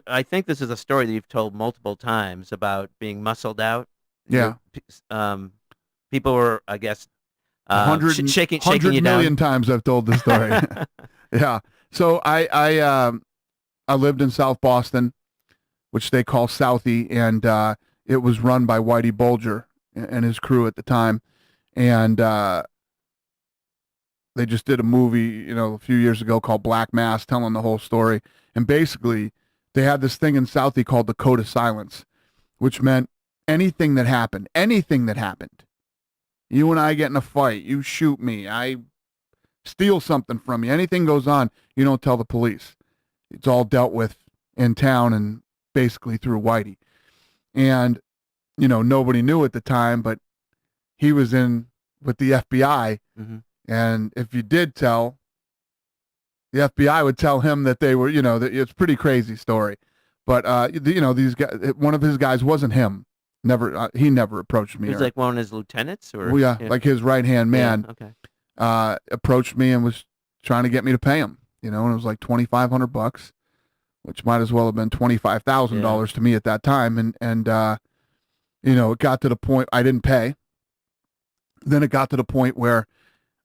I think this is a story that you've told multiple times about being muscled out. Yeah. People were, I guess, A hundred shaking hundred you down. million times I've told this story. Yeah. So I lived in South Boston, which they call Southie, and it was run by Whitey Bulger and his crew at the time, and they just did a movie, a few years ago called Black Mass, telling the whole story. And basically, they had this thing in Southie called the Code of Silence, which meant anything that happened, you and I get in a fight, you shoot me, I steal something from you, anything goes on, you don't tell the police. It's all dealt with in town and basically through Whitey. And, nobody knew at the time, but he was in with the FBI. Hmm. And if you did tell, the FBI would tell him that they were, that it's a pretty crazy story. But, these guys, one of his guys wasn't him. Never, he never approached me. He was like one of his lieutenants, or Well, yeah, like his right-hand man. Yeah, okay. Approached me and was trying to get me to pay him, and it was like $2,500, which might as well have been $25,000 to me at that time. And it got to the point I didn't pay. Then it got to the point where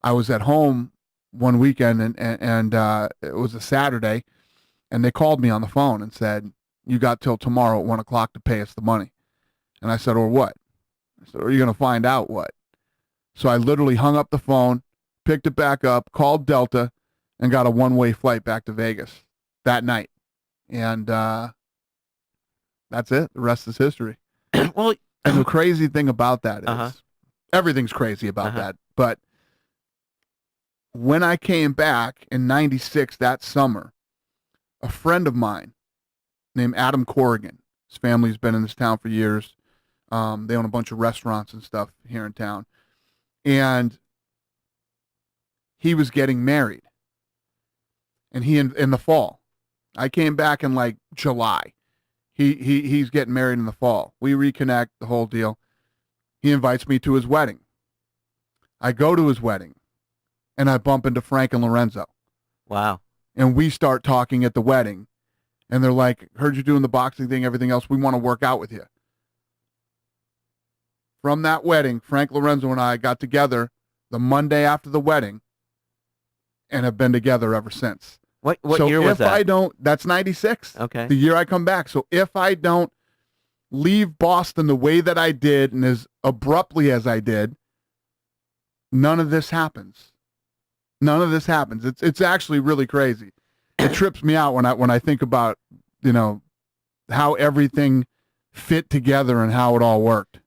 I was at home one weekend and it was a Saturday, and they called me on the phone and said, "You got till tomorrow at 1 o'clock to pay us the money." And I said, "Or what?" I said, "Are you going to find out what?" So I literally hung up the phone, picked it back up, called Delta, and got a one-way flight back to Vegas that night. And that's it. The rest is history. Well, And the crazy thing about that is Uh-huh. everything's crazy about Uh-huh. that. But when I came back in 96 that summer, a friend of mine named Adam Corrigan, his family's been in this town for years. They own a bunch of restaurants and stuff here in town. And he was getting married. And he in the fall. I came back in like July. He's getting married in the fall. We reconnect, the whole deal. He invites me to his wedding. I go to his wedding, and I bump into Frank and Lorenzo. Wow. And we start talking at the wedding. And they're like, "Heard you doing the boxing thing, everything else. We want to work out with you." From that wedding, Frank Lorenzo and I got together the Monday after the wedding and have been together ever since. What So year was if that? I don't, that's 96. Okay. The year I come back. So if I don't leave Boston the way that I did and as abruptly as I did, none of this happens. None of this happens. It's actually really crazy. It trips me out when I think about, how everything fit together and how it all worked.